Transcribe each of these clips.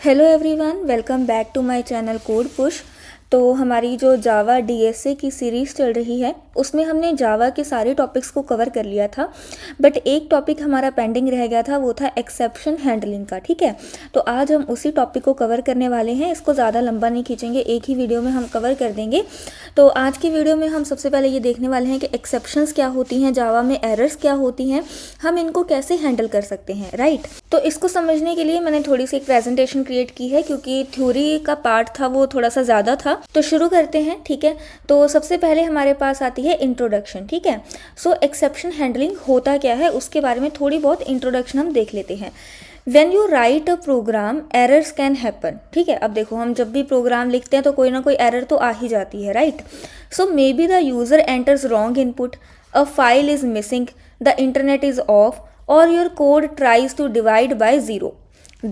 Hello everyone, welcome back to my channel code push. तो हमारी जो जावा डीएसए की सीरीज़ चल रही है उसमें हमने जावा के सारे टॉपिक्स को कवर कर लिया था, बट एक टॉपिक हमारा पेंडिंग रह गया था, वो था एक्सेप्शन हैंडलिंग का। ठीक है, तो आज हम उसी टॉपिक को कवर करने वाले हैं। इसको ज़्यादा लंबा नहीं खींचेंगे, एक ही वीडियो में हम कवर कर देंगे। तो आज की वीडियो में हम सबसे पहले ये देखने वाले हैं कि एक्सेप्शंस क्या होती हैं, जावा में एरर्स क्या होती हैं, हम इनको कैसे हैंडल कर सकते हैं। राइट, तो इसको समझने के लिए मैंने थोड़ी सी एक प्रेजेंटेशन क्रिएट की है, क्योंकि थ्योरी का पार्ट था वो थोड़ा सा ज़्यादा था। तो शुरू करते हैं। ठीक है, तो सबसे पहले हमारे पास आती है इंट्रोडक्शन। ठीक है, सो एक्सेप्शन हैंडलिंग होता क्या है उसके बारे में थोड़ी बहुत इंट्रोडक्शन हम देख लेते हैं। When you write a program, errors can happen। ठीक है, अब देखो हम जब भी प्रोग्राम लिखते हैं तो कोई ना कोई एरर तो आ ही जाती है। Right, so maybe the user enters wrong input, a file is missing, the internet is off, or your code tries to divide by 0.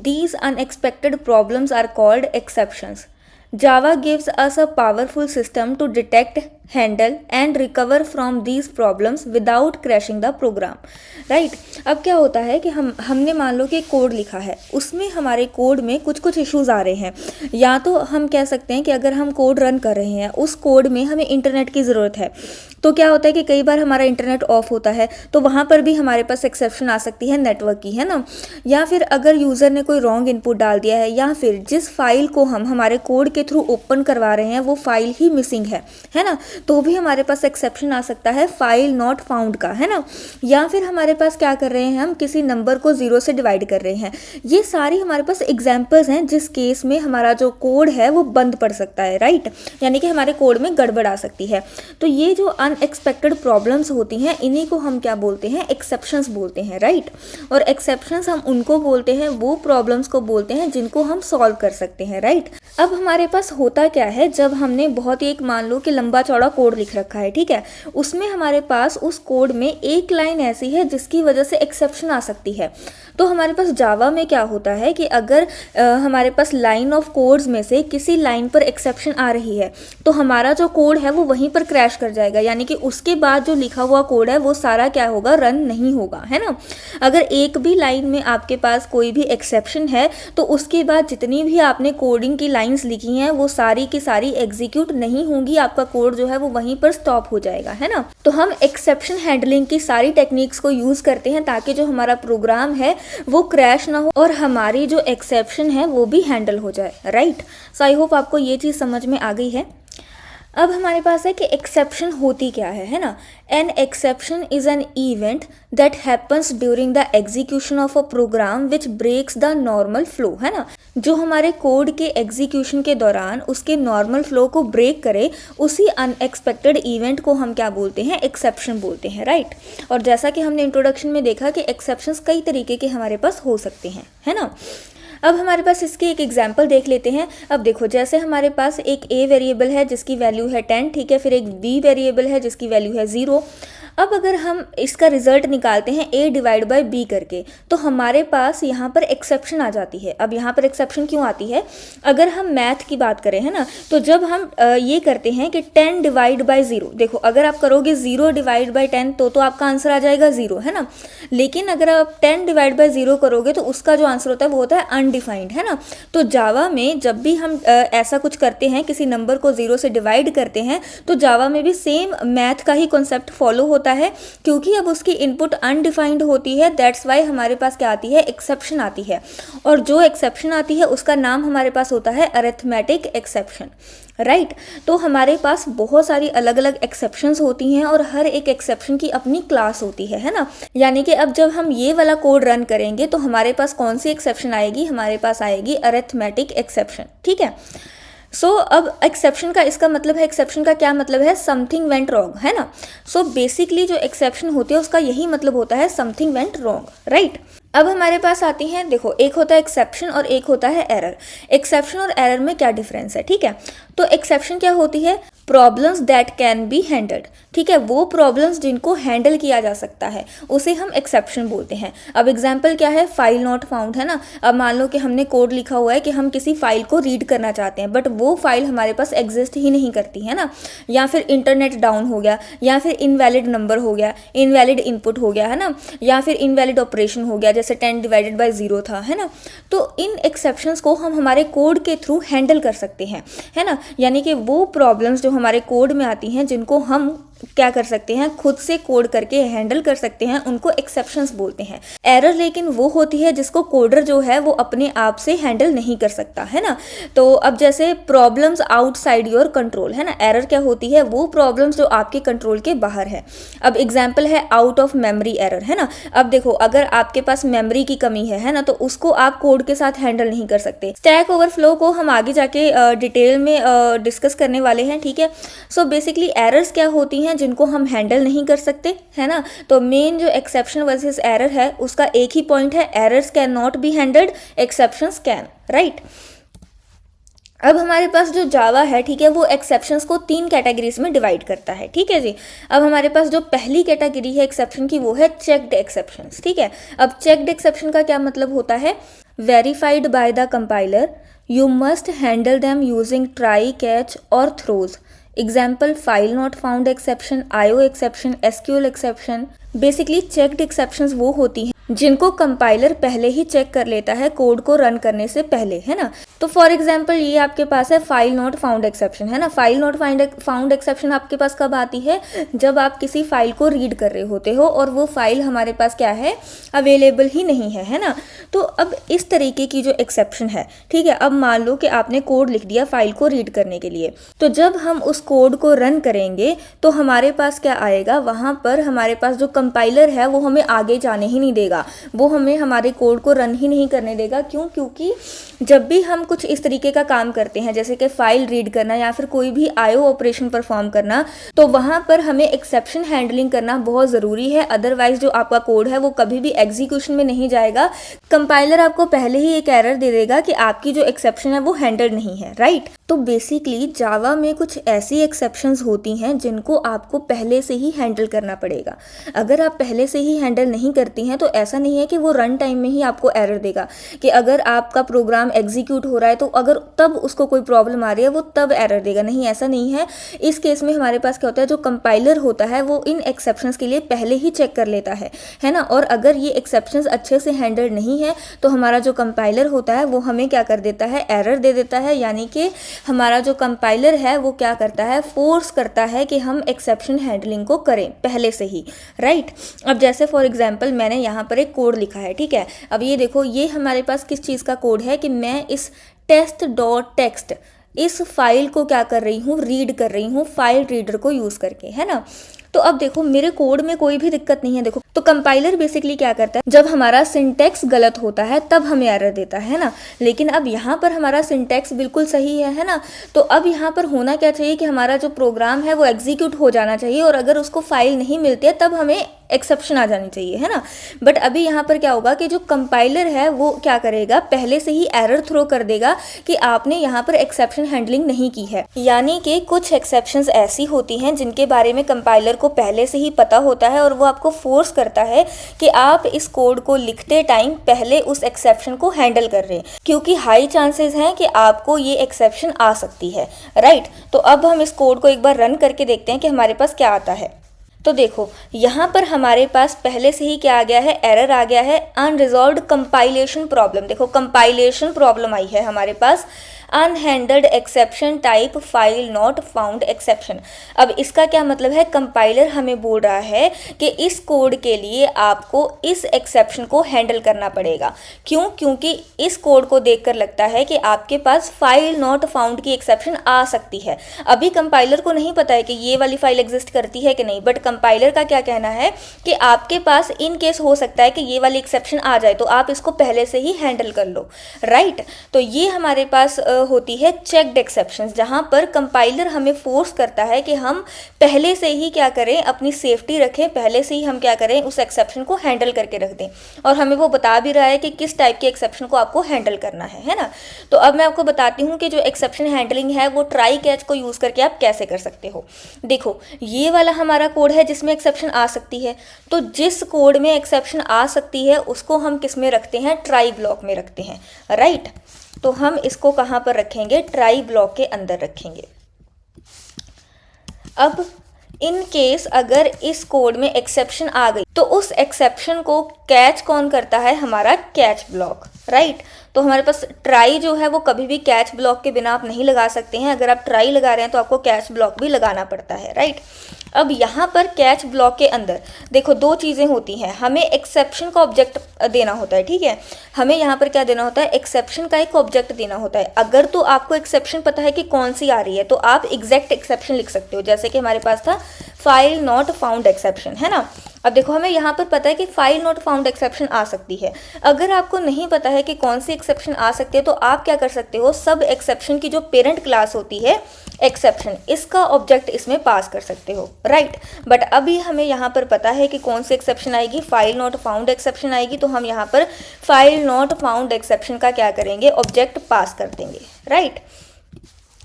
These unexpected problems are called exceptions. Java gives us a powerful system to detect, handle and recover from these problems without crashing the program. Right, अब क्या होता है कि हमने मान लो कि code लिखा है, उसमें हमारे कोड में कुछ इश्यूज़ आ रहे हैं। या तो हम कह सकते हैं कि अगर हम कोड रन कर रहे हैं, उस कोड में हमें इंटरनेट की ज़रूरत है, तो क्या होता है कि कई बार हमारा इंटरनेट ऑफ होता है, तो वहाँ पर भी हमारे पास एक्सेप्शन आ सकती है नेटवर्क की, है ना। या फिर अगर यूज़र ने कोई रॉन्ग इनपुट डाल दिया है, या फिर जिस फाइल को हम हमारे कोड के थ्रू ओपन करवा रहे हैं वो फाइल ही मिसिंग है ना, तो भी हमारे पास एक्सेप्शन आ सकता है फाइल नॉट फाउंड का, है ना। या फिर हमारे पास क्या कर रहे हैं, हम किसी नंबर को 0 से डिवाइड कर रहे हैं। ये सारी हमारे पास एग्जाम्पल्स हैं जिस केस में हमारा जो कोड है वो बंद पड़ सकता है। राइट, यानी कि हमारे कोड में गड़बड़ आ सकती है। तो ये जो अनएक्सपेक्टेड प्रॉब्लम्स होती हैं, इन्हीं को हम क्या बोलते हैं, एक्सेप्शंस बोलते हैं। राइट, और एक्सेप्शंस हम उनको बोलते हैं, वो प्रॉब्लम्स को बोलते हैं जिनको हम सॉल्व कर सकते हैं। राइट, अब हमारे पास होता क्या है, जब हमने बहुत ही एक मान लो कि लंबा चौड़ा कोड लिख रखा है, ठीक है, उसमें हमारे पास उस कोड में एक लाइन ऐसी है जिसकी वजह से एक्सेप्शन आ सकती है। तो हमारे पास जावा में क्या होता है कि अगर हमारे पास लाइन ऑफ कोड्स में से किसी लाइन पर एक्सेप्शन आ रही है, तो हमारा जो कोड है वो वहीं पर क्रैश कर जाएगा, यानी कि उसके बाद जो लिखा हुआ कोड है वो सारा क्या होगा, रन नहीं होगा, है ना। अगर एक भी लाइन में आपके पास कोई भी एक्सेप्शन है, तो उसके बाद जितनी भी आपने कोडिंग की लाइंस लिखी हैं वो सारी की सारी एग्जीक्यूट नहीं होंगी, आपका कोड जो है वो वहीं पर स्टॉप हो जाएगा, है ना। तो हम एक्सेप्शन हैंडलिंग की सारी टेक्निक्स को यूज़ करते हैं ताकि जो हमारा प्रोग्राम है वो क्रैश ना हो और हमारी जो एक्सेप्शन है वो भी हैंडल हो जाए। राइट, सो आई होप आपको ये चीज़ समझ में आ गई है। अब हमारे पास है कि एक्सेप्शन होती क्या है ना। An exception is an event that happens during the execution of a program which breaks the normal flow, है ना। जो हमारे कोड के एग्जीक्यूशन के दौरान उसके नॉर्मल फ्लो को ब्रेक करे, उसी अनएक्सपेक्टेड इवेंट को हम क्या बोलते हैं, एक्सेप्शन बोलते हैं। राइट, और जैसा कि हमने इंट्रोडक्शन में देखा कि एक्सेप्शंस कई तरीके के हमारे पास हो सकते हैं, है ना। अब हमारे पास इसकी एक एग्जांपल देख लेते हैं। अब देखो, जैसे हमारे पास एक a वेरिएबल है जिसकी वैल्यू है 10, ठीक है, फिर एक b वेरिएबल है जिसकी वैल्यू है 0। अब अगर हम इसका रिजल्ट निकालते हैं a डिवाइड बाय b करके, तो हमारे पास यहाँ पर एक्सेप्शन आ जाती है। अब यहाँ पर एक्सेप्शन क्यों आती है, अगर हम मैथ की बात करें, है ना, तो जब हम ये करते हैं कि 10 डिवाइड बाय 0, देखो अगर आप करोगे 0 डिवाइड बाय 10 तो आपका आंसर आ जाएगा 0, है ना। लेकिन अगर आप 10 डिवाइड बाय 0 करोगे तो उसका जो आंसर होता है वो होता है अनडिफाइंड, है ना। तो जावा में जब भी हम ऐसा कुछ करते हैं, किसी नंबर को 0 से डिवाइड करते हैं, तो जावा में भी सेम मैथ का ही कॉन्सेप्ट फॉलो होता है, क्योंकि अब उसकी इनपुट अनडिफाइंड होती है। दैट्स वाई हमारे पास क्या आती है, एक्सेप्शन आती है। और जो एक्सेप्शन आती है उसका नाम हमारे पास होता है अरिथमेटिक एक्सेप्शन। राइट, तो हमारे पास बहुत सारी अलग अलग एक्सेप्शंस होती हैं और हर एक एक्सेप्शन की अपनी क्लास होती है ना। यानी कि अब जब हम ये वाला कोड रन करेंगे तो हमारे पास कौन सी एक्सेप्शन आएगी, हमारे पास आएगी अरिथमेटिक एक्सेप्शन। ठीक है, सो अब एक्सेप्शन का इसका मतलब है, एक्सेप्शन का क्या मतलब है, समथिंग वेंट रॉन्ग, है ना। सो बेसिकली जो एक्सेप्शन होती है उसका यही मतलब होता है, समथिंग वेंट रॉन्ग। राइट, अब हमारे पास आती हैं, देखो एक होता है एक्सेप्शन और एक होता है एरर। एक्सेप्शन और एरर में क्या डिफरेंस है, ठीक है। तो एक्सेप्शन क्या होती है, problems that can be handled, ठीक है, वो प्रॉब्लम्स जिनको हैंडल किया जा सकता है उसे हम एक्सेप्शन बोलते हैं। अब एग्जांपल क्या है, फाइल नॉट फाउंड, है ना। अब मान लो कि हमने कोड लिखा हुआ है कि हम किसी फाइल को रीड करना चाहते हैं बट वो फाइल हमारे पास एग्जिस्ट ही नहीं करती, है ना, या फिर इंटरनेट डाउन हो गया, या फिर इनवैलिड नंबर हो गया, इनवैलिड इनपुट हो गया, है ना, या फिर इनवैलिड ऑपरेशन हो गया, जैसे 10/0 था, है ना। तो इन एक्सेप्शंस को हम हमारे कोड के थ्रू हैंडल कर सकते हैं, है ना। यानी कि वो प्रॉब्लम्स जो हमारे कोड में आती हैं जिनको हम क्या कर सकते हैं, खुद से कोड करके हैंडल कर सकते हैं, उनको एक्सेप्शंस बोलते हैं। एरर लेकिन वो होती है जिसको कोडर जो है वो अपने आप से हैंडल नहीं कर सकता, है ना। तो अब जैसे प्रॉब्लम्स आउटसाइड योर कंट्रोल, है ना, एरर क्या होती है, वो प्रॉब्लम्स जो आपके कंट्रोल के बाहर है। अब एग्जाम्पल है आउट ऑफ मेमोरी एरर, है ना। अब देखो अगर आपके पास मेमोरी की कमी है ना, तो उसको आप कोड के साथ हैंडल नहीं कर सकते। स्टैक ओवरफ्लो को हम आगे जाके डिटेल में डिस्कस करने वाले हैं, ठीक है। सो बेसिकली एरर्स क्या होती हैं जिनको हम हैंडल नहीं कर सकते, है ना। तो मेन जो एक्सेप्शन वर्सेस एरर है उसका एक ही पॉइंट है, errors can not be handled, exceptions can, right. अब हमारे पास जो जावा है, ठीक है, वो एक्सेप्शंस को 3 कैटेगरीज में डिवाइड करता है, ठीक है जी। अब हमारे पास जो पहली कैटेगरी है एक्सेप्शन की वो है चेक्ड एक्सेप्शंस, ठीक है। अब चेक्ड एक्सेप्शन का क्या मतलब होता है, verified by the compiler, you must handle them using try, catch और throws. Example file not found exception, IO exception, SQL exception. Basically checked exceptions वो होती हैं जिनको कंपाइलर पहले ही चेक कर लेता है कोड को रन करने से पहले, है ना। तो फॉर एग्जांपल ये आपके पास है फाइल नॉट फाउंड एक्सेप्शन, है ना। फाइल नॉट फाउंड एक्सेप्शन आपके पास कब आती है, जब आप किसी फाइल को रीड कर रहे होते हो और वो फाइल हमारे पास क्या है, अवेलेबल ही नहीं है ना। तो अब इस तरीके की जो एक्सेप्शन है, ठीक है, अब मान लो कि आपने कोड लिख दिया फाइल को रीड करने के लिए, तो जब हम उस कोड को रन करेंगे तो हमारे पास क्या आएगा, वहाँ पर हमारे पास जो कंपाइलर है वो हमें आगे जाने ही नहीं देगा, वो हमें हमारे कोड को रन ही नहीं करने देगा। क्यों, क्योंकि जब भी हम कुछ इस तरीके का काम करते हैं जैसे कि फाइल रीड करना या फिर कोई भी IO ऑपरेशन परफॉर्म करना, तो वहाँ पर हमें एक्सेप्शन हैंडलिंग करना बहुत ज़रूरी है, अदरवाइज जो आपका कोड है वो कभी भी एग्जीक्यूशन में नहीं जाएगा। कंपाइलर आपको पहले ही एक एरर दे देगा कि आपकी जो एक्सेप्शन है वो हैंडल नहीं है, राइट। तो बेसिकली जावा में कुछ ऐसी एक्सेप्शंस होती हैं जिनको आपको पहले से ही हैंडल करना पड़ेगा। अगर आप पहले से ही हैंडल नहीं करती हैं तो ऐसा नहीं है कि वो रन टाइम में ही आपको एरर देगा, कि अगर आपका प्रोग्राम एग्जीक्यूट हो रहा है तो अगर तब उसको कोई प्रॉब्लम आ रही है वो तब एरर देगा, नहीं, ऐसा नहीं है। इस केस में हमारे पास क्या होता है, जो कंपाइलर होता है वो इन एक्सेप्शंस के लिए पहले ही चेक कर लेता है ना। और अगर ये एक्सेप्शंस अच्छे से हैंडल नहीं है तो हमारा जो कंपाइलर होता है वो हमें क्या कर देता है, एरर दे देता है। यानी कि हमारा जो कंपाइलर है वो क्या करता है, फोर्स करता है कि हम एक्सेप्शन हैंडलिंग को करें पहले से ही, राइट। अब जैसे फॉर एग्जांपल मैंने यहाँ पर एक कोड लिखा है, ठीक है। अब ये देखो, ये हमारे पास किस चीज़ का कोड है कि मैं इस test.txt इस फाइल को क्या कर रही हूँ, रीड कर रही हूँ फाइल रीडर को यूज़ करके, है ना। तो अब देखो मेरे कोड में कोई भी दिक्कत नहीं है। देखो तो कंपाइलर बेसिकली क्या करता है, जब हमारा सिंटैक्स गलत होता है तब हमें एरर देता है ना। लेकिन अब यहाँ पर हमारा सिंटैक्स बिल्कुल सही है ना। तो अब यहाँ पर होना क्या चाहिए कि हमारा जो प्रोग्राम है वो एग्जीक्यूट हो जाना चाहिए, और अगर उसको फाइल नहीं मिलती है तब हमें एक्सेप्शन आ जानी चाहिए, है ना। बट अभी यहाँ पर क्या होगा कि जो कंपाइलर है वो क्या करेगा, पहले से ही एरर थ्रो कर देगा कि आपने यहाँ पर एक्सेप्शन हैंडलिंग नहीं की है। यानी कि कुछ एक्सेप्शंस ऐसी होती हैं जिनके बारे में कंपाइलर को पहले से ही पता होता है और वो आपको फोर्स करता है कि आप इस कोड को लिखते टाइम पहले उस एक्सेप्शन को हैंडल कर रहे हैं, क्योंकि हाई चांसेस हैं कि आपको ये एक्सेप्शन आ सकती है, राइट। तो अब हम इस कोड को एक बार रन करके देखते हैं कि हमारे पास क्या आता है। तो देखो यहाँ पर हमारे पास पहले से ही क्या आ गया है, एरर आ गया है, अनरिजॉल्व्ड कंपाइलेशन प्रॉब्लम। देखो कंपाइलेशन प्रॉब्लम आई है हमारे पास, unhandled exception type file not found exception. अब इसका क्या मतलब है, कंपाइलर हमें बोल रहा है कि इस कोड के लिए आपको इस एक्सेप्शन को हैंडल करना पड़ेगा। क्यों, क्योंकि इस कोड को देखकर लगता है कि आपके पास फाइल नॉट फाउंड की एक्सेप्शन आ सकती है। अभी कंपाइलर को नहीं पता है कि ये वाली फाइल एग्जिस्ट करती है कि नहीं, बट कंपाइलर का क्या कहना है कि आपके पास इन केस हो सकता है कि ये वाली एक्सेप्शन आ जाए, तो आप इसको पहले से ही हैंडल कर लो, राइट। तो ये हमारे पास होती है चेक्ड एक्सेप्शंस, जहाँ पर कंपाइलर हमें फोर्स करता है कि हम पहले से ही क्या करें, अपनी सेफ्टी रखें, पहले से ही हम क्या करें, उस एक्सेप्शन को हैंडल करके रख दें। और हमें वो बता भी रहा है कि किस टाइप के एक्सेप्शन को आपको हैंडल करना है ना। तो अब मैं आपको बताती हूँ कि जो एक्सेप्शन हैंडलिंग है वो ट्राई कैच को यूज़ करके आप कैसे कर सकते हो। देखो, ये वाला हमारा कोड है जिसमें एक्सेप्शन आ सकती है, तो जिस कोड में एक्सेप्शन आ सकती है उसको हम किस में रखते हैं, ट्राई ब्लॉक में रखते हैं, राइट। तो हम इसको कहाँ पर रखेंगे, ट्राई ब्लॉक के अंदर रखेंगे। अब इन केस अगर इस कोड में एक्सेप्शन आ गई तो उस एक्सेप्शन को कैच कौन करता है, हमारा कैच ब्लॉक, राइट। तो हमारे पास ट्राई जो है वो कभी भी कैच ब्लॉक के बिना आप नहीं लगा सकते हैं। अगर आप ट्राई लगा रहे हैं तो आपको कैच ब्लॉक भी लगाना पड़ता है, राइट। अब यहाँ पर कैच ब्लॉक के अंदर देखो दो चीज़ें होती हैं, हमें एक्सेप्शन का ऑब्जेक्ट देना होता है, ठीक है। हमें यहाँ पर क्या देना होता है, एक्सेप्शन का एक ऑब्जेक्ट देना होता है। अगर तो आपको एक्सेप्शन पता है कि कौन सी आ रही है तो आप एग्जैक्ट एक्सेप्शन लिख सकते हो, जैसे कि हमारे पास था फाइल नॉट फाउंड एक्सेप्शन, है ना। अब देखो हमें यहाँ पर पता है कि फाइल नॉट फाउंड एक्सेप्शन आ सकती है। अगर आपको नहीं पता है कि कौन सी एक्सेप्शन आ सकती है तो आप क्या कर सकते हो, सब एक्सेप्शन की जो पेरेंट क्लास होती है एक्सेप्शन, इसका ऑब्जेक्ट इसमें पास कर सकते हो, राइट। बट अभी हमें यहाँ पर पता है कि कौन सी एक्सेप्शन आएगी, फाइल नॉट फाउंड एक्सेप्शन आएगी, तो हम यहाँ पर फाइल नॉट फाउंड एक्सेप्शन का क्या करेंगे, ऑब्जेक्ट पास कर देंगे, राइट।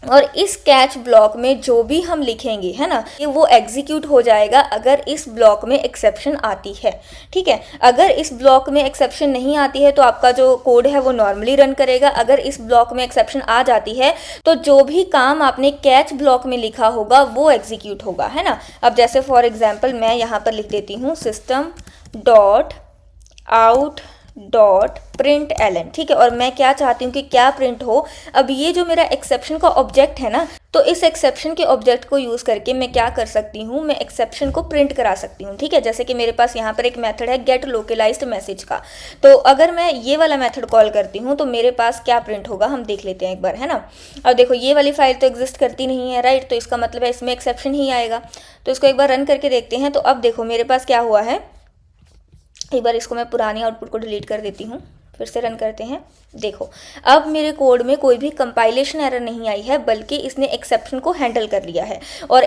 और इस कैच ब्लॉक में जो भी हम लिखेंगे, है ना, कि वो एग्जीक्यूट हो जाएगा अगर इस ब्लॉक में एक्सेप्शन आती है, ठीक है। अगर इस ब्लॉक में एक्सेप्शन नहीं आती है तो आपका जो कोड है वो नॉर्मली रन करेगा। अगर इस ब्लॉक में एक्सेप्शन आ जाती है तो जो भी काम आपने कैच ब्लॉक में लिखा होगा वो एग्जीक्यूट होगा, है ना। अब जैसे फॉर एग्जाम्पल मैं यहाँ पर लिख देती हूँ system dot out dot print LN, ठीक है। और मैं क्या चाहती हूँ कि क्या प्रिंट हो, अब ये जो मेरा एक्सेप्शन का ऑब्जेक्ट है ना, तो इस एक्सेप्शन के ऑब्जेक्ट को यूज़ करके मैं क्या कर सकती हूँ, मैं एक्सेप्शन को प्रिंट करा सकती हूँ, ठीक है। जैसे कि मेरे पास यहाँ पर एक मेथड है गेट लोकलाइज्ड मैसेज का, तो अगर मैं ये वाला मेथड कॉल करती हूँ तो मेरे पास क्या प्रिंट होगा हम देख लेते हैं एक बार, है ना। अब देखो ये वाली फाइल तो एग्जिस्ट करती नहीं है, राइट, तो इसका मतलब है इसमें एक्सेप्शन ही आएगा। तो इसको एक बार रन करके देखते हैं। तो अब देखो मेरे पास क्या हुआ है, एक बार इसको मैं पुरानी आउटपुट को डिलीट कर देती हूँ, फिर से रन करते हैं। देखो अब मेरे कोड में कोई भी कंपाइलेशन एरर नहीं आई है, बल्कि इसने एक्सेप्शन को हैंडल कर लिया है और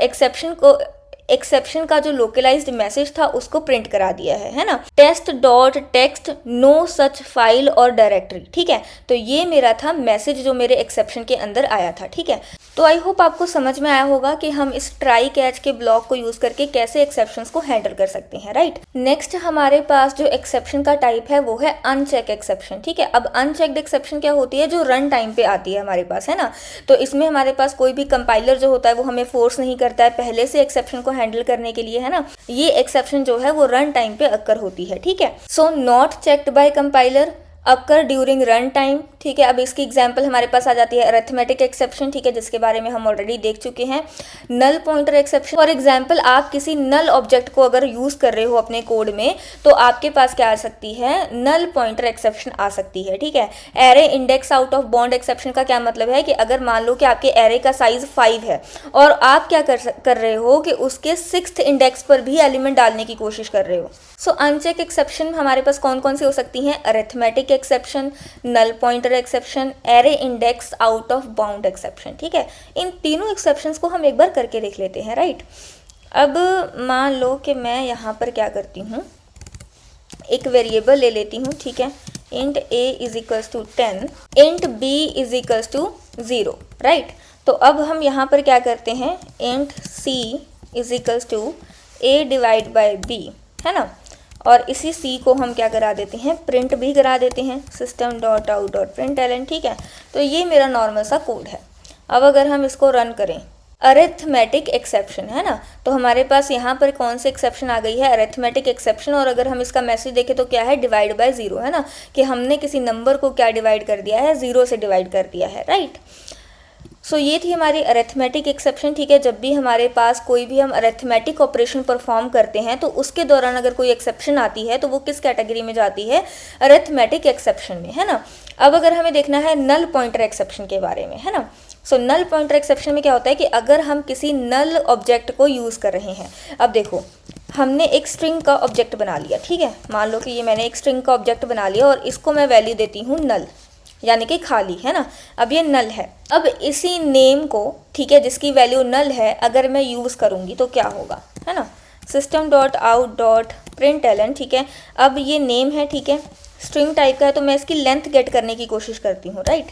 एक्सेप्शन का जो लोकलाइज्ड मैसेज था उसको प्रिंट करा दिया है ना। Test dot text no such file और डायरेक्टरी, ठीक है। तो ये मेरा था मैसेज जो मेरे एक्सेप्शन के अंदर आया था, ठीक है। तो आई होप आपको समझ में आया होगा कि हम इस ट्राई कैच के ब्लॉक को यूज करके कैसे एक्सेप्शंस को हैंडल कर सकते हैं, राइट। नेक्स्ट हमारे पास जो एक्सेप्शन का टाइप है वो है अनचेक एक्सेप्शन, ठीक है। अब अनचेक्ड एक्सेप्शन क्या होती है, जो रन टाइम पे आती है हमारे पास, है ना। तो इसमें हमारे पास कोई भी कंपाइलर जो होता है वो हमें फोर्स नहीं करता है पहले से एक्सेप्शन को हैंडल करने के लिए, है ना। ये एक्सेप्शन जो है वो रन टाइम पे अक्कर होती है, ठीक है। So not checked by compiler, occur during run time, ठीक है। अब इसकी एग्जांपल हमारे पास आ जाती है अरिथमेटिक एक्सेप्शन, ठीक है, जिसके बारे में हम ऑलरेडी देख चुके हैं। Null pointer exception, for example आप किसी नल ऑब्जेक्ट को अगर यूज कर रहे हो अपने कोड में तो आपके पास क्या आ सकती है, नल पॉइंटर एक्सेप्शन आ सकती है, ठीक है। Array index out of bound exception का क्या मतलब है कि अगर मान लो कि आपके एरे का साइज 5 है और आप क्या कर रहे हो कि उसके 6th इंडेक्स पर भी एलिमेंट डालने की कोशिश कर रहे हो। सो अनचेक एक्सेप्शन हमारे पास कौन कौन सी हो सकती हैं, arithmetic exception, null pointer exception, array index out of bound exception, ठीक है। इन तीनों एक्सेप्शंस को हम एक बार करके देख लेते हैं, राइट। अब मान लो कि मैं यहाँ पर क्या करती हूँ, एक वेरिएबल ले लेती हूँ, ठीक है। Int a is equals to 10, int b is equals to 0, right. तो अब हम यहाँ पर क्या करते हैं, int c is equals to a divide by b, है ना। और इसी c को हम क्या करा देते हैं, प्रिंट भी करा देते हैं, system dot out dot print LN, ठीक है। तो ये मेरा नॉर्मल सा कोड है। अब अगर हम इसको रन करें, अरिथमेटिक एक्सेप्शन, है ना, तो हमारे पास यहाँ पर कौन सी एक्सेप्शन आ गई है, अरिथमेटिक एक्सेप्शन। और अगर हम इसका मैसेज देखें तो क्या है, डिवाइड बाय 0, है ना, कि हमने किसी नंबर को क्या डिवाइड कर दिया है, 0 से डिवाइड कर दिया है, राइट। सो ये थी हमारी अरिथमेटिक एक्सेप्शन, ठीक है। जब भी हमारे पास कोई भी हम अरिथमेटिक ऑपरेशन परफॉर्म करते हैं तो उसके दौरान अगर कोई एक्सेप्शन आती है तो वो किस कैटेगरी में जाती है, अरिथमेटिक एक्सेप्शन में, है ना। अब अगर हमें देखना है नल पॉइंटर एक्सेप्शन के बारे में, है ना। सो नल पॉइंटर एक्सेप्शन में क्या होता है कि अगर हम किसी नल ऑब्जेक्ट को यूज़ कर रहे हैं, अब देखो हमने एक स्ट्रिंग का ऑब्जेक्ट बना लिया, ठीक है। मान लो कि ये मैंने एक स्ट्रिंग का ऑब्जेक्ट बना लिया और इसको मैं वैल्यू देती हूँ नल, यानी कि खाली, है ना। अब ये नल है। अब इसी नेम को, ठीक है, जिसकी वैल्यू नल है, अगर मैं यूज़ करूँगी तो क्या होगा, है ना। System dot out dot println, ठीक है। अब ये नेम है, ठीक है, स्ट्रिंग टाइप का है, तो मैं इसकी लेंथ गेट करने की कोशिश करती हूँ, राइट।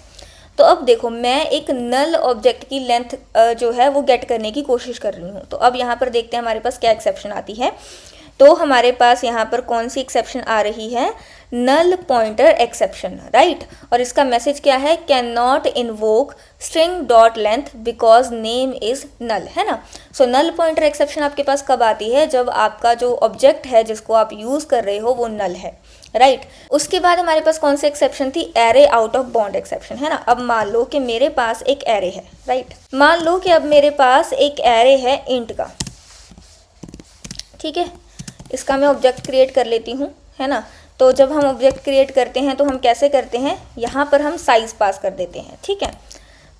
तो अब देखो मैं एक नल ऑब्जेक्ट की लेंथ जो है वो गेट करने की कोशिश कर रही हूँ। तो अब यहाँ पर देखते हैं हमारे पास क्या एक्सेप्शन आती है। तो हमारे पास यहाँ पर कौन सी एक्सेप्शन आ रही है, नल पॉइंटर एक्सेप्शन, राइट। और इसका मैसेज क्या है, can not invoke string dot length because name is null, है ना। सो नल पॉइंटर एक्सेप्शन आपके पास कब आती है, जब आपका जो ऑब्जेक्ट है जिसको आप यूज़ कर रहे हो वो नल है, राइट। उसके बाद हमारे पास कौन सी एक्सेप्शन थी, array out of bound exception, है ना। अब मान लो कि मेरे पास एक एरे है, राइट। मान लो कि अब मेरे पास एक एरे है इंट का, ठीक है। इसका मैं ऑब्जेक्ट क्रिएट कर लेती हूँ, है ना। तो जब हम ऑब्जेक्ट क्रिएट करते हैं तो हम कैसे करते हैं, यहाँ पर हम साइज़ पास कर देते हैं, ठीक है।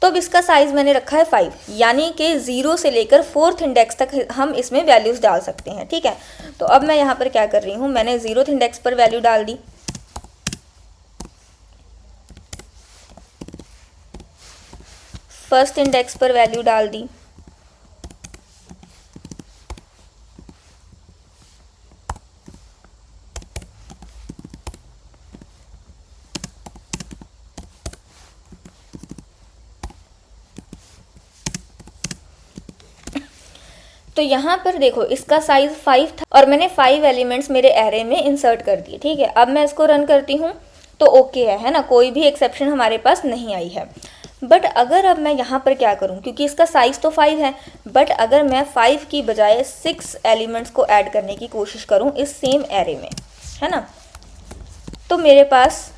तो अब इसका साइज़ मैंने रखा है 5, यानी कि 0 से लेकर 4th इंडेक्स तक हम इसमें वैल्यूज़ डाल सकते हैं, ठीक है। तो अब मैं यहाँ पर क्या कर रही हूँ, मैंने 0th इंडेक्स पर वैल्यू डाल दी, 1st इंडेक्स पर वैल्यू डाल दी, तो यहाँ पर देखो इसका साइज़ 5 था और मैंने 5 एलिमेंट्स मेरे एरे में इंसर्ट कर दिए, ठीक है। अब मैं इसको रन करती हूँ तो ओके है ना, कोई भी एक्सेप्शन हमारे पास नहीं आई है। बट अगर अब मैं यहाँ पर क्या करूँ, क्योंकि इसका साइज़ तो 5 है, बट अगर मैं 5 की बजाय 6 एलिमेंट्स को ऐड करने की कोशिश करूँ इस सेम एरे में, है ना, तो मेरे पास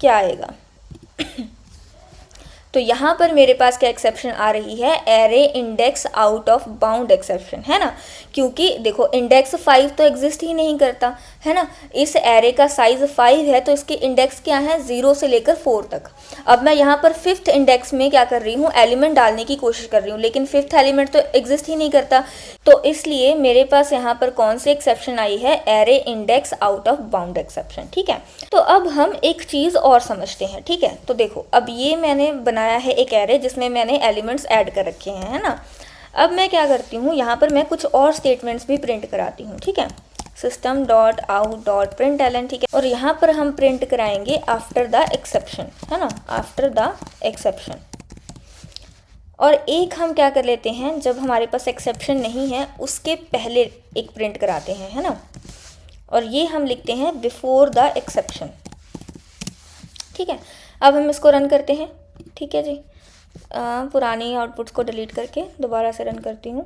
क्या आएगा तो यहाँ पर मेरे पास क्या एक्सेप्शन आ रही है, array index out of bound exception, है ना। क्योंकि देखो इंडेक्स 5 तो एग्जिस्ट ही नहीं करता, है ना। इस एरे का साइज 5 है तो इसके इंडेक्स क्या है, 0 से लेकर 4 तक। अब मैं यहाँ पर 5th इंडेक्स में क्या कर रही हूँ, एलिमेंट डालने की कोशिश कर रही हूँ, लेकिन 5th एलिमेंट तो एग्जिस्ट ही नहीं करता। तो इसलिए मेरे पास यहाँ पर कौन सी एक्सेप्शन आई है, array index out of bound exception, ठीक है। तो अब हम एक चीज़ और समझते हैं, ठीक है। तो देखो अब ये मैंने बनाया है एक एरे जिसमें मैंने एलिमेंट्स ऐड कर रखे हैं, है ना। अब मैं क्या करती हूँ, यहाँ पर मैं कुछ और स्टेटमेंट्स भी प्रिंट कराती हूँ, ठीक है। System dot out dot println, ठीक है। और यहाँ पर हम प्रिंट कराएंगे आफ्टर द एक्सेप्शन, है ना, आफ्टर द एक्सेप्शन। और एक हम क्या कर लेते हैं, जब हमारे पास एक्सेप्शन नहीं है उसके पहले एक प्रिंट कराते हैं, है ना। और ये हम लिखते हैं बिफोर द एक्सेप्शन, ठीक है। अब हम इसको रन करते हैं, ठीक है जी। पुरानी आउटपुट्स को डिलीट करके दोबारा से रन करती हूँ।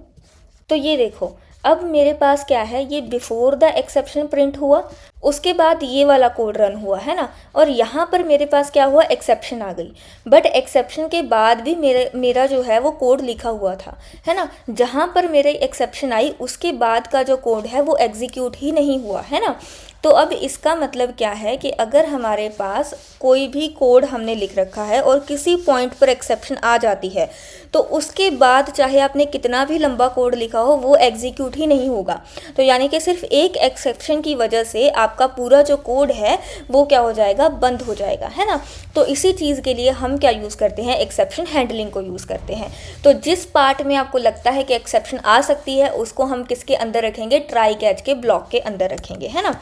तो ये देखो अब मेरे पास क्या है, ये बिफोर द एक्सेप्शन प्रिंट हुआ, उसके बाद ये वाला कोड रन हुआ, है ना। और यहाँ पर मेरे पास क्या हुआ, एक्सेप्शन आ गई। बट एक्सेप्शन के बाद भी मेरा जो है वो कोड लिखा हुआ था, है ना। जहाँ पर मेरे एक्सेप्शन आई उसके बाद का जो कोड है वो एग्जीक्यूट ही नहीं हुआ, है ना। तो अब इसका मतलब क्या है कि अगर हमारे पास कोई भी कोड हमने लिख रखा है और किसी पॉइंट पर एक्सेप्शन आ जाती है तो उसके बाद चाहे आपने कितना भी लंबा कोड लिखा हो वो एग्जीक्यूट ही नहीं होगा। तो यानी कि सिर्फ एक एक्सेप्शन की वजह से आपका पूरा जो कोड है वो क्या हो जाएगा, बंद हो जाएगा, है ना। तो इसी चीज़ के लिए हम क्या यूज़ करते हैं, एक्सेप्शन हैंडलिंग को यूज़ करते हैं। तो जिस पार्ट में आपको लगता है कि एक्सेप्शन आ सकती है उसको हम किसके अंदर रखेंगे, ट्राई कैच के ब्लॉक के अंदर रखेंगे, है ना।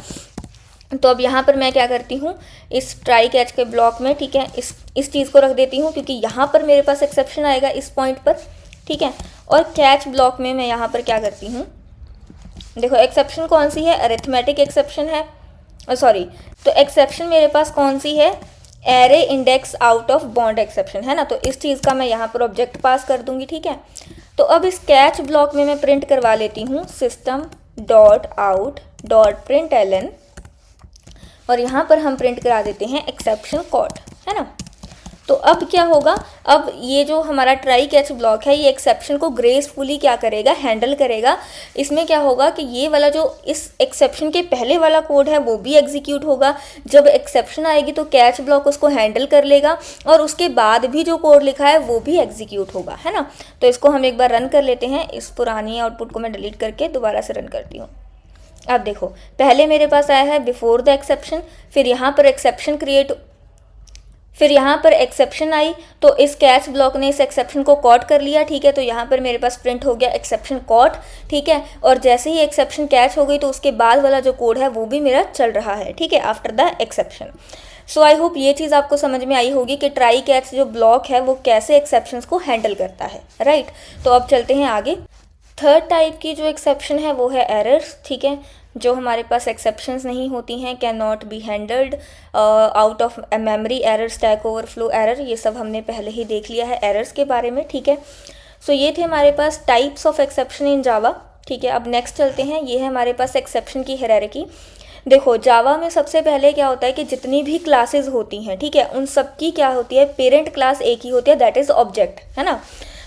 तो अब यहाँ पर मैं क्या करती हूँ, इस ट्राई कैच के ब्लॉक में, ठीक है, इस चीज़ को रख देती हूँ क्योंकि यहाँ पर मेरे पास एक्सेप्शन आएगा इस पॉइंट पर, ठीक है। और कैच ब्लॉक में मैं यहाँ पर क्या करती हूँ, देखो एक्सेप्शन कौन सी है, अरिथमेटिक एक्सेप्शन है, सॉरी, तो एक्सेप्शन मेरे पास कौन सी है, array index out of bound exception, है ना। तो इस चीज़ का मैं यहाँ पर ऑब्जेक्ट पास कर दूँगी, ठीक है। तो अब इस कैच ब्लॉक में मैं प्रिंट करवा लेती हूँ system dot out dot println, और यहाँ पर हम प्रिंट करा देते हैं एक्सेप्शन कोड, है ना। तो अब क्या होगा, अब ये जो हमारा ट्राई कैच ब्लॉक है ये एक्सेप्शन को ग्रेसफुली क्या करेगा, हैंडल करेगा। इसमें क्या होगा कि ये वाला जो इस एक्सेप्शन के पहले वाला कोड है वो भी एग्जीक्यूट होगा। जब एक्सेप्शन आएगी तो कैच ब्लॉक उसको हैंडल कर लेगा और उसके बाद भी जो कोड लिखा है वो भी एग्जीक्यूट होगा, है ना। तो इसको हम एक बार रन कर लेते हैं। इस पुरानी आउटपुट को मैं डिलीट करके दोबारा से रन करती हूँ। अब देखो पहले मेरे पास आया है बिफोर द एक्सेप्शन, फिर यहाँ पर एक्सेप्शन क्रिएट, फिर यहाँ पर एक्सेप्शन आई तो इस कैच ब्लॉक ने इस एक्सेप्शन को कॉट कर लिया, ठीक है। तो यहाँ पर मेरे पास प्रिंट हो गया एक्सेप्शन कॉट, ठीक है। और जैसे ही एक्सेप्शन कैच हो गई तो उसके बाद वाला जो कोड है वो भी मेरा चल रहा है, ठीक है, after the exception. So I hope ये चीज़ आपको समझ में आई होगी कि ट्राई कैच जो ब्लॉक है वो कैसे एक्सेप्शंस को हैंडल करता है, राइट। तो अब चलते हैं आगे। थर्ड टाइप की जो एक्सेप्शन है वो है एरर्स, ठीक है। जो हमारे पास एक्सेप्शंस नहीं होती हैं, can not be handled, out of memory error, stack overflow error, ये सब हमने पहले ही देख लिया है एरर्स के बारे में, ठीक है। सो ये थे हमारे पास टाइप्स ऑफ एक्सेप्शन इन जावा, ठीक है। अब नेक्स्ट चलते हैं, ये है हमारे पास एक्सेप्शन की हायरार्की। देखो जावा में सबसे पहले क्या होता है कि जितनी भी क्लासेस होती हैं, ठीक है, उन सब की क्या होती है, पेरेंट क्लास एक ही होती है, दैट इज़ ऑब्जेक्ट, है ना।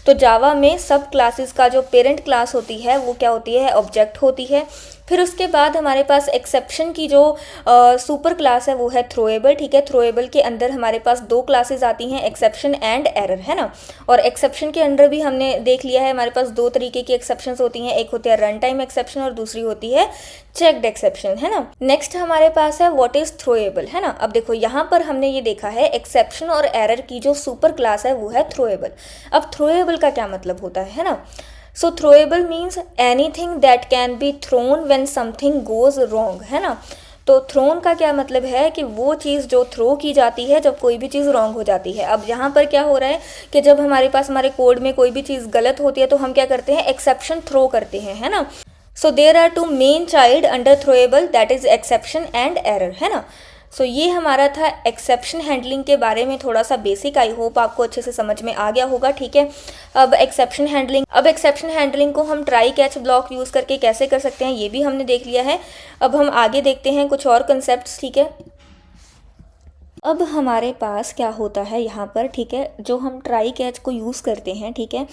तो जावा में सब क्लासेस का जो पेरेंट क्लास होती है वो क्या होती है, ऑब्जेक्ट होती है। फिर उसके बाद हमारे पास एक्सेप्शन की जो सुपर क्लास है वो है थ्रोएबल, ठीक है। थ्रोएबल के अंदर हमारे पास दो क्लासेस आती हैं, एक्सेप्शन एंड एरर, है ना। और एक्सेप्शन के अंदर भी हमने देख लिया है हमारे पास दो तरीके की एक्सेप्शंस होती हैं, एक होती है रन टाइम एक्सेप्शन और दूसरी होती है चेक्ड एक्सेप्शन, है ना। नेक्स्ट हमारे पास है व्हाट इज थ्रोएबल, है ना। अब देखो यहाँ पर हमने ये देखा है एक्सेप्शन और एरर की जो सुपर क्लास है वो है थ्रोएबल। अब थ्रोएबल का क्या मतलब होता है ना। So throwable means anything that can be thrown when something goes wrong, है ना। तो थ्रोन का क्या मतलब है कि वो चीज़ जो थ्रो की जाती है जब कोई भी चीज़ रॉन्ग हो जाती है। अब यहाँ पर क्या हो रहा है कि जब हमारे पास हमारे कोड में कोई भी चीज़ गलत होती है तो हम क्या करते हैं, एक्सेप्शन थ्रो करते हैं, है ना। So there are two main child under throwable, that is exception and error, है ना। सो ये हमारा था एक्सेप्शन हैंडलिंग के बारे में थोड़ा सा बेसिक, आई होप आपको अच्छे से समझ में आ गया होगा, ठीक है। अब एक्सेप्शन हैंडलिंग को हम ट्राई कैच ब्लॉक यूज़ करके कैसे कर सकते हैं ये भी हमने देख लिया है। अब हम आगे देखते हैं कुछ और कंसेप्ट्स, ठीक है। अब हमारे पास क्या होता है यहाँ पर, ठीक है, जो हम ट्राई कैच को यूज़ करते हैं, ठीक है,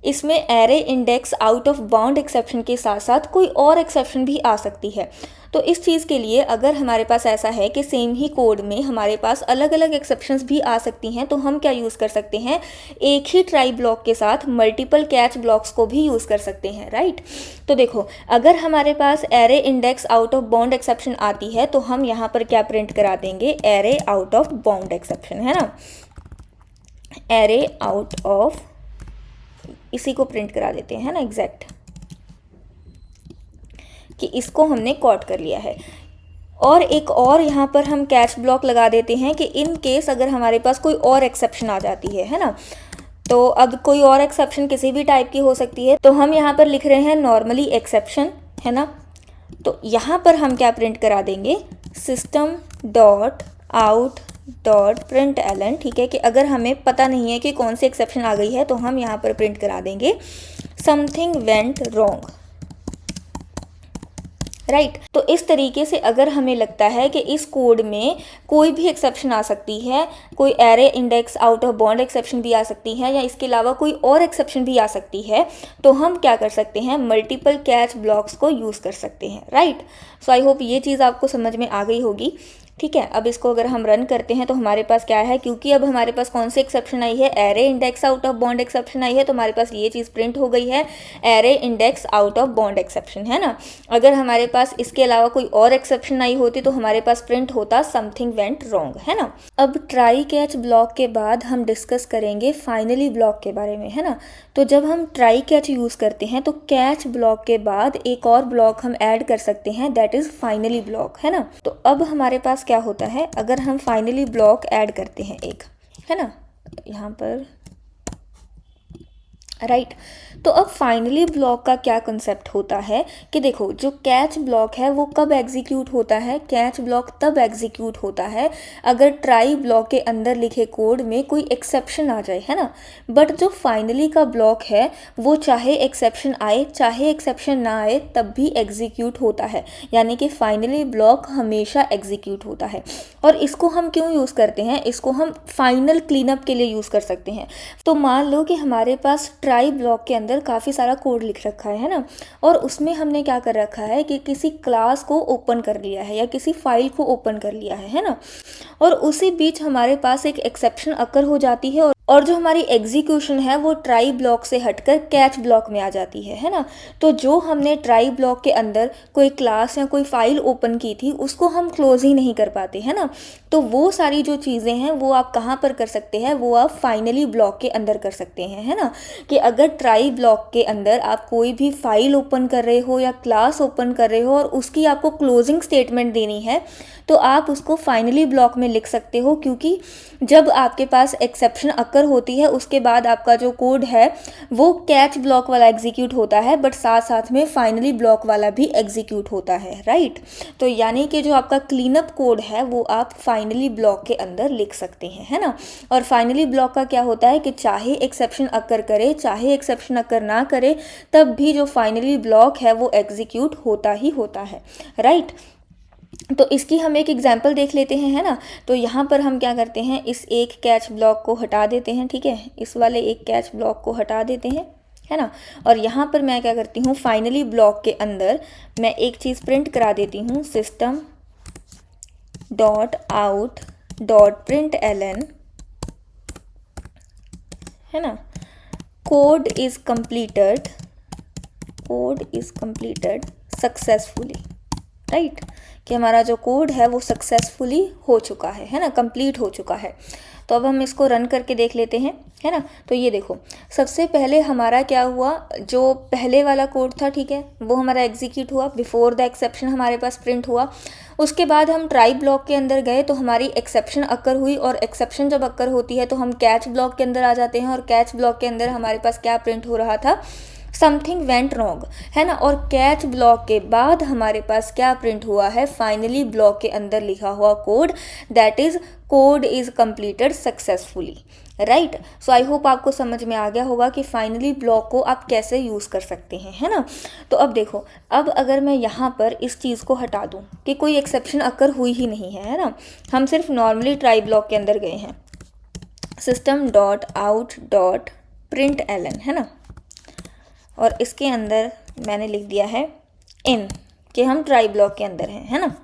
इसमें array index out of bound exception के साथ साथ कोई और एक्सेप्शन भी आ सकती है। तो इस चीज़ के लिए अगर हमारे पास ऐसा है कि सेम ही कोड में हमारे पास अलग अलग एक्सेप्शंस भी आ सकती हैं तो हम क्या यूज़ कर सकते हैं, एक ही ट्राई ब्लॉक के साथ मल्टीपल कैच ब्लॉक्स को भी यूज़ कर सकते हैं, राइट। तो देखो अगर हमारे पास array index out of bound exception आती है तो हम यहाँ पर क्या प्रिंट करा देंगे, array out of bound exception, है ना। एरे आउट ऑफ, इसी को प्रिंट करा देते हैं, है ना, एग्जैक्ट, कि इसको हमने कॉट कर लिया है। और एक और यहाँ पर हम कैच ब्लॉक लगा देते हैं कि इन केस अगर हमारे पास कोई और एक्सेप्शन आ जाती है ना। तो अब कोई और एक्सेप्शन किसी भी टाइप की हो सकती है, तो हम यहाँ पर लिख रहे हैं नॉर्मली एक्सेप्शन, है ना। तो यहाँ पर हम क्या प्रिंट करा देंगे, system dot out dot print LN, ठीक है। कि अगर हमें पता नहीं है कि कौन सी एक्सेप्शन आ गई है तो हम यहाँ पर प्रिंट करा देंगे समथिंग वेंट रॉन्ग, राइट। तो इस तरीके से अगर हमें लगता है कि इस कोड में कोई भी एक्सेप्शन आ सकती है, कोई array index out of bound exception भी आ सकती है या इसके अलावा कोई और एक्सेप्शन भी आ सकती है, तो हम क्या कर सकते हैं, मल्टीपल कैच ब्लॉक्स को यूज़ कर सकते हैं, राइट। सो आई होप ये चीज़ आपको समझ में आ गई होगी, ठीक है। अब इसको अगर हम रन करते हैं तो हमारे पास क्या है, क्योंकि अब हमारे पास कौन सी एक्सेप्शन आई है, array index out of bound exception I है, तो हमारे पास ये चीज़ प्रिंट हो गई है, array index out of bound exception, है ना। अगर हमारे पास इसके अलावा कोई और एक्सेप्शन आई होती तो हमारे पास प्रिंट होता समथिंग वेंट रॉन्ग, है ना। अब ट्राई कैच ब्लॉक के बाद हम डिस्कस करेंगे फाइनली ब्लॉक के बारे में, है ना। तो जब हम ट्राई कैच यूज़ करते हैं तो कैच ब्लॉक के बाद एक और ब्लॉक हम ऐड कर सकते हैं, दैट इज़ फाइनली ब्लॉक, है ना। तो अब हमारे पास क्या होता है, अगर हम फाइनली ब्लॉक ऐड करते हैं एक, है ना, यहाँ पर, राइट। तो अब फाइनली ब्लॉक का क्या कंसेप्ट होता है कि देखो जो कैच ब्लॉक है वो कब एग्जीक्यूट होता है, कैच ब्लॉक तब एग्जीक्यूट होता है अगर ट्राई ब्लॉक के अंदर लिखे कोड में कोई एक्सेप्शन आ जाए, है ना। बट जो फाइनली का ब्लॉक है वो चाहे एक्सेप्शन आए चाहे एक्सेप्शन ना आए तब भी एग्जीक्यूट होता है, यानी कि फाइनली ब्लॉक हमेशा एग्जीक्यूट होता है। और इसको हम क्यों यूज़ करते हैं, इसको हम फाइनल क्लीनअप के लिए यूज़ कर सकते हैं। तो मान लो कि हमारे पास ट्राई ब्लॉक के अंदर काफ़ी सारा कोड लिख रखा है ना, और उसमें हमने क्या कर रखा है कि किसी क्लास को ओपन कर लिया है या किसी फाइल को ओपन कर लिया है ना। और उसी बीच हमारे पास एक एक्सेप्शन अकर हो जाती है और जो हमारी एग्जीक्यूशन है वो ट्राई ब्लॉक से हटकर कैच ब्लॉक में आ जाती है ना। तो जो हमने ट्राई ब्लॉक के अंदर कोई क्लास या कोई फाइल ओपन की थी उसको हम क्लोज ही नहीं कर पाते है ना। तो वो सारी जो चीज़ें हैं वो आप कहाँ पर कर सकते हैं, वो आप फाइनली ब्लॉक के अंदर कर सकते हैं, है ना। कि अगर ट्राई ब्लॉक के अंदर आप कोई भी फाइल ओपन कर रहे हो या क्लास ओपन कर रहे हो और उसकी आपको क्लोजिंग स्टेटमेंट देनी है तो आप उसको फाइनली ब्लॉक में लिख सकते हो, क्योंकि जब आपके पास एक्सेप्शन अकर होती है उसके बाद आपका जो कोड है वो कैच ब्लॉक वाला एग्जीक्यूट होता है, बट साथ साथ में फाइनली ब्लॉक वाला भी एग्जीक्यूट होता है, राइट। तो यानी कि जो आपका क्लीनअप कोड है वो आप फाइनली ब्लॉक के अंदर लिख सकते हैं, है ना। और फाइनली ब्लॉक का क्या होता है कि चाहे एक्सेप्शन अकर करे चाहे एक्सेप्शन अकर ना करे, तब भी जो फाइनली ब्लॉक है वो एग्जीक्यूट होता ही होता है, राइट। तो इसकी हम एक एग्जांपल देख लेते हैं, है ना। तो यहाँ पर हम क्या करते हैं, इस एक कैच ब्लॉक को हटा देते हैं, ठीक है, इस वाले एक कैच ब्लॉक को हटा देते हैं, है ना। और यहाँ पर मैं क्या करती हूँ, फाइनली ब्लॉक के अंदर मैं एक चीज़ प्रिंट करा देती हूँ, system dot out dot print LN, है ना, code is completed successfully, right. कि हमारा जो कोड है वो सक्सेसफुली हो चुका है ना, कंप्लीट हो चुका है। तो अब हम इसको रन करके देख लेते हैं, है ना। तो ये देखो, सबसे पहले हमारा क्या हुआ, जो पहले वाला कोड था, ठीक है, वो हमारा एग्जीक्यूट हुआ, बिफोर द एक्सेप्शन हमारे पास प्रिंट हुआ। उसके बाद हम ट्राई ब्लॉक के अंदर गए तो हमारी एक्सेप्शन अकर हुई, और एक्सेप्शन जब अकर होती है तो हम कैच ब्लॉक के अंदर आ जाते हैं, और कैच ब्लॉक के अंदर हमारे पास क्या प्रिंट हो रहा था, समथिंग वेंट रॉन्ग, है ना। और कैच ब्लॉक के बाद हमारे पास क्या प्रिंट हुआ है, फाइनली ब्लॉक के अंदर लिखा हुआ code, that is code is completed successfully, right. So I hope आपको समझ में आ गया होगा कि फाइनली ब्लॉक को आप कैसे यूज़ कर सकते हैं, है ना। तो अब देखो, अब अगर मैं यहाँ पर इस चीज़ को हटा दूँ कि कोई एक्सेप्शन अकर हुई ही नहीं है ना, हम सिर्फ नॉर्मली ट्राई ब्लॉक के अंदर गए हैं, system dot out dot print LN, है ना, और इसके अंदर मैंने लिख दिया है इन, कि हम ट्राई ब्लॉक के अंदर हैं, है ना।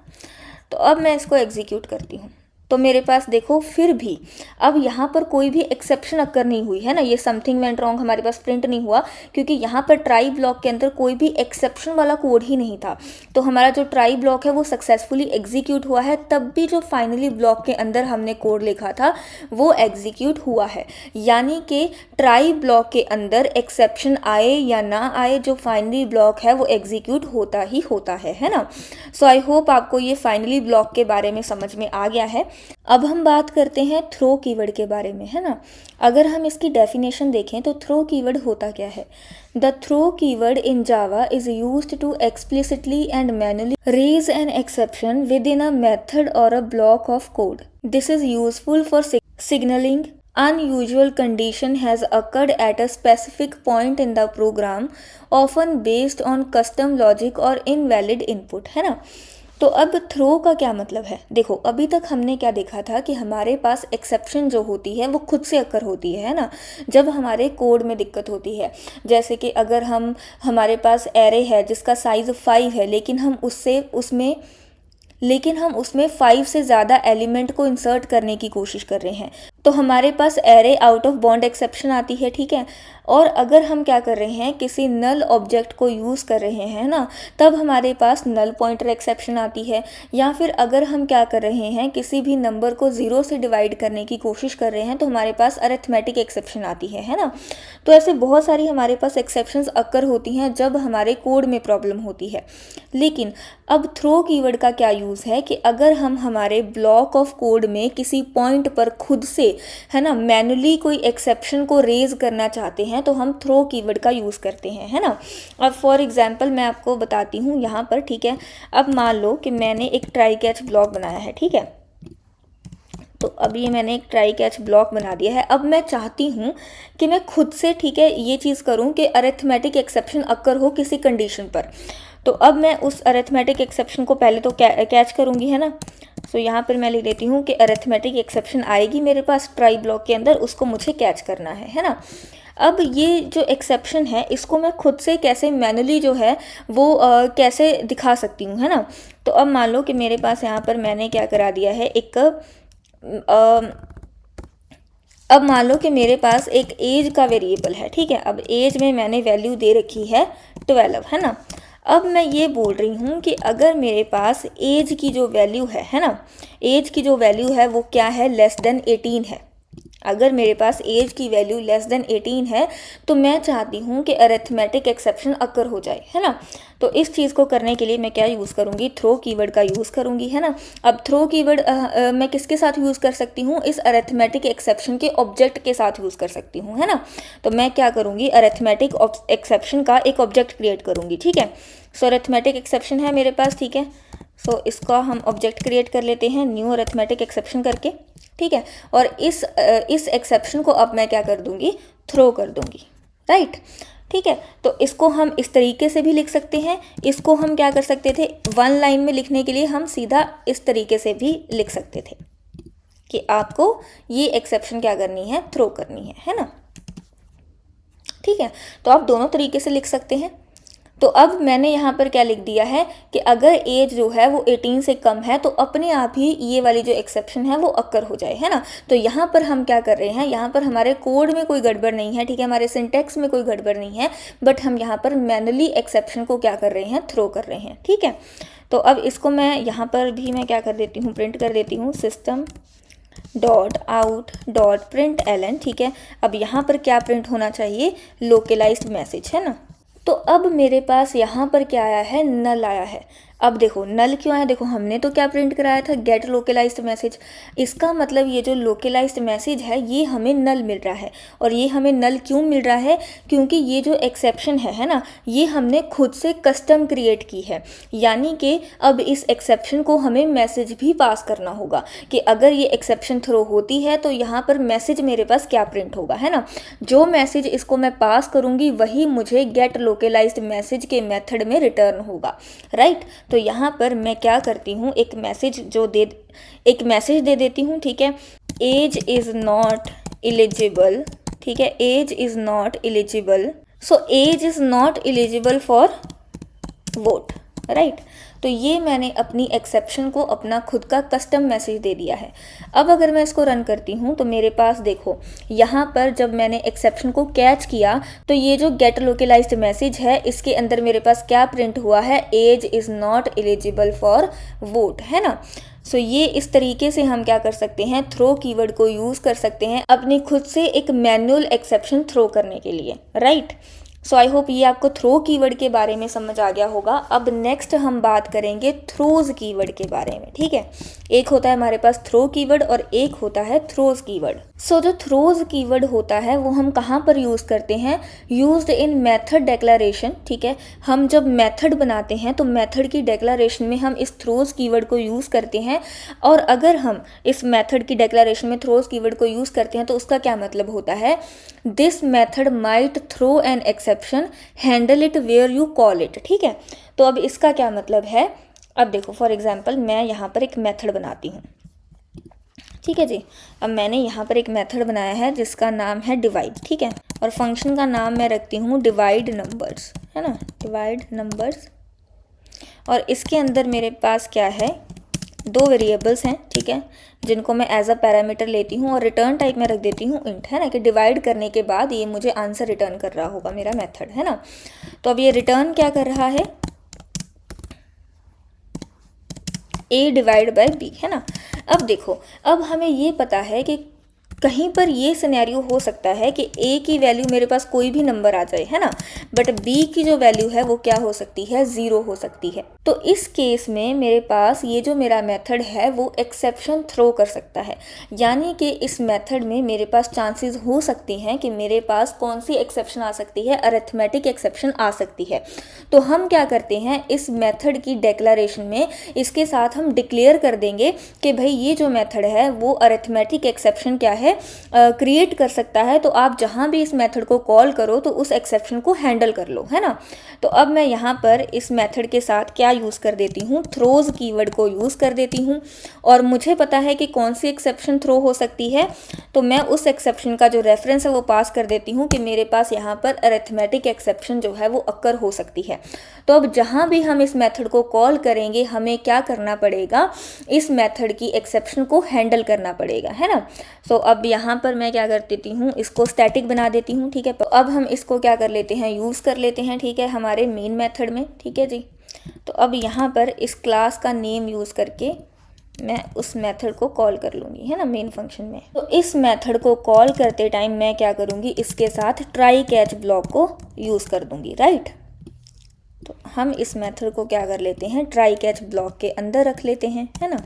तो अब मैं इसको एग्जीक्यूट करती हूँ, तो मेरे पास देखो फिर भी अब यहाँ पर कोई भी एक्सेप्शन अकर नहीं हुई, है ना। ये समथिंग वेंट रॉन्ग हमारे पास प्रिंट नहीं हुआ, क्योंकि यहाँ पर ट्राई ब्लॉक के अंदर कोई भी एक्सेप्शन वाला कोड ही नहीं था। तो हमारा जो ट्राई ब्लॉक है वो सक्सेसफुली एग्जीक्यूट हुआ है, तब भी जो फाइनली ब्लॉक के अंदर हमने कोड लिखा था वो एग्जीक्यूट हुआ है। यानी कि ट्राई ब्लॉक के अंदर एक्सेप्शन आए या ना आए, जो फाइनली ब्लॉक है वो एग्जीक्यूट होता ही होता है ना। सो आई होप आपको ये फाइनली ब्लॉक के बारे में समझ में आ गया है। अब हम बात करते हैं थ्रो कीवर्ड के बारे में, है ना। अगर हम इसकी डेफिनेशन देखें तो थ्रो कीवर्ड होता क्या है, the throw keyword in Java is used to explicitly and manually raise an exception within a method और a block of code. This is useful for signaling unusual condition has occurred at a specific point in the program, often based on custom logic or invalid input, है ना। तो अब throw का क्या मतलब है, देखो अभी तक हमने क्या देखा था कि हमारे पास एक्सेप्शन जो होती है वो खुद से अकर होती है ना, जब हमारे कोड में दिक्कत होती है। जैसे कि अगर हमारे पास एरे है जिसका साइज़ 5 है, लेकिन हम उसमें 5 से ज़्यादा एलिमेंट को इंसर्ट करने की कोशिश कर रहे हैं, तो हमारे पास array out of bound exception आती है, ठीक है। और अगर हम क्या कर रहे हैं, किसी नल ऑब्जेक्ट को यूज़ कर रहे हैं ना, तब हमारे पास नल पॉइंटर एक्सेप्शन आती है। या फिर अगर हम क्या कर रहे हैं, किसी भी नंबर को 0 से डिवाइड करने की कोशिश कर रहे हैं, तो हमारे पास अरिथमेटिक एक्सेप्शन आती है ना। तो ऐसे बहुत सारी हमारे पास एक्सेप्शंस अकर होती हैं जब हमारे कोड में प्रॉब्लम होती है। लेकिन अब थ्रो कीवर्ड का क्या यूज़ है कि अगर हम हमारे ब्लॉक ऑफ कोड में किसी पॉइंट पर खुद से, है ना, मैनुअली कोई एक्सेप्शन को रेज करना चाहते हैं तो हम थ्रो कीवर्ड का यूज़ करते हैं, है ना। अब फॉर एग्जांपल मैं आपको बताती हूँ यहाँ पर, ठीक है। अब मान लो कि मैंने एक ट्राई कैच ब्लॉक बनाया है, ठीक है। तो अब ये मैंने एक ट्राई कैच ब्लॉक बना दिया है। अब मैं चाहती हूँ कि मैं खुद से, ठीक है, ये चीज़ करूँ कि अरिथमेटिक एक्सेप्शन अकर हो किसी कंडीशन पर। तो अब मैं उस अरिथमेटिक एक्सेप्शन को पहले तो कैच करूँगी, है ना। सो यहाँ पर मैं लिख देती हूँ कि अरिथमेटिक एक्सेप्शन आएगी मेरे पास ट्राई ब्लॉक के अंदर, उसको मुझे कैच करना है ना। अब ये जो एक्सेप्शन है इसको मैं खुद से कैसे मैनुअली जो है वो कैसे दिखा सकती हूँ, है ना। तो अब मान लो कि मेरे पास यहाँ पर मैंने क्या करा दिया है, एक अब मान लो कि मेरे पास एक एज का वेरिएबल है, ठीक है। अब एज में मैंने वैल्यू दे रखी है 12, है ना। अब मैं ये बोल रही हूँ कि अगर मेरे पास एज की जो वैल्यू है ना, एज की जो वैल्यू है वो क्या है, लेस देन 18 है। अगर मेरे पास एज की वैल्यू लेस देन 18 है तो मैं चाहती हूँ कि अरिथमेटिक एक्सेप्शन अकर हो जाए, है ना। तो इस चीज़ को करने के लिए मैं क्या यूज़ करूँगी, थ्रो कीवर्ड का यूज़ करूँगी, है ना। अब थ्रो कीवर्ड मैं किसके साथ यूज़ कर सकती हूँ, इस अरिथमेटिक एक्सेप्शन के ऑब्जेक्ट के साथ यूज़ कर सकती हूँ, है ना। तो मैं क्या करूँगी, अरिथमेटिक एक्सेप्शन का एक ऑब्जेक्ट क्रिएट करूँगी, ठीक है। सो अरिथमेटिक एक्सेप्शन है मेरे पास, ठीक है। सो इसका हम ऑब्जेक्ट क्रिएट कर लेते हैं न्यू अरिथमेटिक एक्सेप्शन करके, ठीक है। और इस एक्सेप्शन को अब मैं क्या कर दूंगी, थ्रो कर दूंगी, राइट, ठीक है। तो इसको हम इस तरीके से भी लिख सकते हैं, इसको हम क्या कर सकते थे, वन लाइन में लिखने के लिए हम सीधा इस तरीके से भी लिख सकते थे कि आपको ये एक्सेप्शन क्या करनी है, थ्रो करनी है ना, ठीक है। तो आप दोनों तरीके से लिख सकते हैं। तो अब मैंने यहाँ पर क्या लिख दिया है कि अगर एज जो है वो 18 से कम है तो अपने आप ही ये वाली जो एक्सेप्शन है वो अक्कर हो जाए, है ना। तो यहाँ पर हम क्या कर रहे हैं, यहाँ पर हमारे कोड में कोई गड़बड़ नहीं है, ठीक है, हमारे सिंटेक्स में कोई गड़बड़ नहीं है, बट हम यहाँ पर मैनुअली एक्सेप्शन को क्या कर रहे हैं, थ्रो कर रहे हैं, ठीक है। तो अब इसको मैं यहाँ पर भी मैं क्या कर देती हूँ, प्रिंट कर देती हूँ system dot out dot print LN, ठीक है। अब यहाँ पर क्या प्रिंट होना चाहिए, लोकलाइज्ड मैसेज, है ना। तो अब मेरे पास यहाँ पर क्या आया है, नल आया है। अब देखो नल क्यों आया, देखो हमने तो क्या प्रिंट कराया था, गेट लोकलाइज्ड मैसेज। इसका मतलब ये जो लोकलाइज्ड मैसेज है ये हमें नल मिल रहा है। और ये हमें नल क्यों मिल रहा है, क्योंकि ये जो एक्सेप्शन है ना, ये हमने खुद से कस्टम क्रिएट की है। यानी कि अब इस एक्सेप्शन को हमें मैसेज भी पास करना होगा कि अगर ये एक्सेप्शन थ्रो होती है तो यहाँ पर मैसेज मेरे पास क्या प्रिंट होगा, है ना। जो मैसेज इसको मैं पास करूँगी वही मुझे गेट लोकलाइज्ड मैसेज के मेथड में रिटर्न होगा, राइट। तो यहाँ पर मैं क्या करती हूँ, एक मैसेज दे देती हूँ, ठीक है। एज इज़ नॉट एलिजिबल, ठीक है, age is not eligible, so age is not eligible for vote, right. तो ये मैंने अपनी एक्सेप्शन को अपना खुद का कस्टम मैसेज दे दिया है। अब अगर मैं इसको रन करती हूँ तो मेरे पास देखो यहाँ पर जब मैंने एक्सेप्शन को कैच किया तो ये जो गेट लोकलाइज्ड मैसेज है इसके अंदर मेरे पास क्या प्रिंट हुआ है, age is not eligible for vote, है ना। सो ये इस तरीके से हम क्या कर सकते हैं, थ्रो कीवर्ड को यूज़ कर सकते हैं अपनी खुद से एक मैनुअल एक्सेप्शन थ्रो करने के लिए, राइट। सो आई होप ये आपको थ्रो कीवर्ड के बारे में समझ आ गया होगा। अब नेक्स्ट हम बात करेंगे थ्रोज कीवर्ड के बारे में, ठीक है। एक होता है हमारे पास थ्रो कीवर्ड और एक होता है थ्रोज कीवर्ड। सो जो थ्रोज कीवर्ड होता है वो हम कहाँ पर यूज़ करते हैं, यूज्ड इन मेथड डेक्लेरेशन, ठीक है। हम जब मेथड बनाते हैं तो मेथड की डेक्लेरेशन में हम इस थ्रोज कीवर्ड को यूज़ करते हैं। और अगर हम इस मेथड की डेक्लेरेशन में थ्रोज कीवर्ड को यूज़ करते हैं तो उसका क्या मतलब होता है, this method might throw an exception, handle it where you call it, ठीक है। तो अब इसका क्या मतलब है, अब देखो फॉर एग्जांपल मैं यहाँ पर एक मेथड बनाती हूँ, ठीक है जी। अब मैंने यहाँ पर एक मेथड बनाया है जिसका नाम है डिवाइड, ठीक है। और फंक्शन का नाम मैं रखती हूँ डिवाइड नंबर्स, है ना, डिवाइड नंबर्स। और इसके अंदर मेरे पास क्या है, दो वेरिएबल्स हैं, ठीक है, जिनको मैं एज अ पैरामीटर लेती हूँ और रिटर्न टाइप में रख देती हूँ इंट, है ना, कि डिवाइड करने के बाद ये मुझे आंसर रिटर्न कर रहा होगा मेरा मेथड, है ना। तो अब ये रिटर्न क्या कर रहा है, a डिवाइड बाय b, है ना। अब देखो अब हमें ये पता है कि कहीं पर ये सिनेरियो हो सकता है कि a की वैल्यू मेरे पास कोई भी नंबर आ जाए, है ना, बट b की जो वैल्यू है वो क्या हो सकती है, 0 हो सकती है। तो इस केस में मेरे पास ये जो मेरा मेथड है वो एक्सेप्शन थ्रो कर सकता है। यानी कि इस मेथड में मेरे पास चांसेस हो सकती हैं कि मेरे पास कौन सी एक्सेप्शन आ सकती है, अरिथमेटिक एक्सेप्शन आ सकती है। तो हम क्या करते हैं, इस मेथड की डेक्लेरेशन में इसके साथ हम डिक्लेयर कर देंगे कि भाई ये जो मेथड है वो अरिथमेटिक एक्सेप्शन क्या है, क्रिएट कर सकता है। तो आप जहां भी इस मेथड को कॉल करो तो उस एक्सेप्शन को हैंडल कर लो, है ना। तो अब मैं यहाँ पर इस मेथड के साथ क्या यूज़ कर देती हूँ, थ्रोज कीवर्ड को यूज़ कर देती हूँ। और मुझे पता है कि कौन सी एक्सेप्शन थ्रो हो सकती है, तो मैं उस एक्सेप्शन का जो रेफरेंस है वो पास कर देती हूँ कि मेरे पास यहाँ पर अरिथमेटिक एक्सेप्शन जो है वो अक्कर हो सकती है। तो अब जहाँ भी हम इस मेथड को कॉल करेंगे हमें क्या करना पड़ेगा, इस मेथड की एक्सेप्शन को हैंडल करना पड़ेगा, है ना। सो अब अब यहाँ पर मैं क्या कर देती हूँ, इसको स्टैटिक बना देती हूँ, ठीक है। तो अब हम इसको क्या कर लेते हैं, यूज़ कर लेते हैं, ठीक है, हमारे मेन मेथड में, ठीक है जी। तो अब यहाँ पर इस क्लास का नेम यूज़ करके मैं उस मेथड को कॉल कर लूँगी, है ना, मेन फंक्शन में। तो इस मेथड को कॉल करते टाइम मैं क्या करूँगी, इसके साथ ट्राई कैच ब्लॉक को यूज़ कर दूँगी, राइट। तो हम इस मेथड को क्या कर लेते हैं, ट्राई कैच ब्लॉक के अंदर रख लेते हैं, है ना।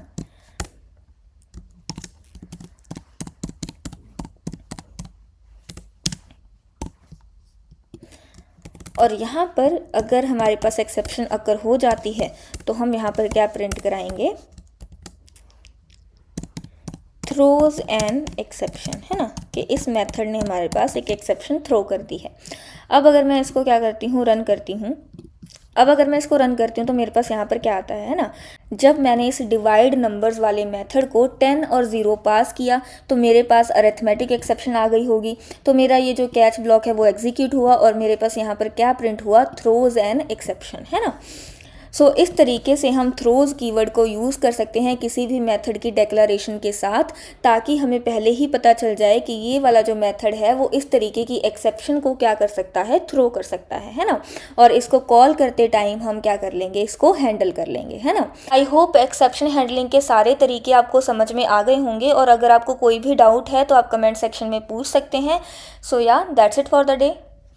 और यहाँ पर अगर हमारे पास एक्सेप्शन अगर हो जाती है तो हम यहाँ पर क्या प्रिंट कराएंगे, थ्रोज एन एक्सेप्शन, है ना, कि इस मेथड ने हमारे पास एक एक्सेप्शन थ्रो कर दी है। अब अगर मैं इसको क्या करती हूँ, रन करती हूँ, अब अगर मैं इसको रन करती हूँ तो मेरे पास यहाँ पर क्या आता है ना, जब मैंने इस डिवाइड नंबर्स वाले मेथड को 10 और 0 पास किया तो मेरे पास अरिथमेटिक एक्सेप्शन आ गई होगी। तो मेरा ये जो कैच ब्लॉक है वो एग्जीक्यूट हुआ और मेरे पास यहाँ पर क्या प्रिंट हुआ, थ्रोज एन एक्सेप्शन, है ना। सो इस तरीके से हम थ्रोज कीवर्ड को यूज़ कर सकते हैं किसी भी मेथड की डिक्लेरेशन के साथ, ताकि हमें पहले ही पता चल जाए कि ये वाला जो मेथड है वो इस तरीके की एक्सेप्शन को क्या कर सकता है, थ्रो कर सकता है ना। और इसको कॉल करते टाइम हम क्या कर लेंगे, इसको हैंडल कर लेंगे, है ना। आई होप एक्सेप्शन हैंडलिंग के सारे तरीके आपको समझ में आ गए होंगे, और अगर आपको कोई भी डाउट है तो आप कमेंट सेक्शन में पूछ सकते हैं। सो या that's it for the day.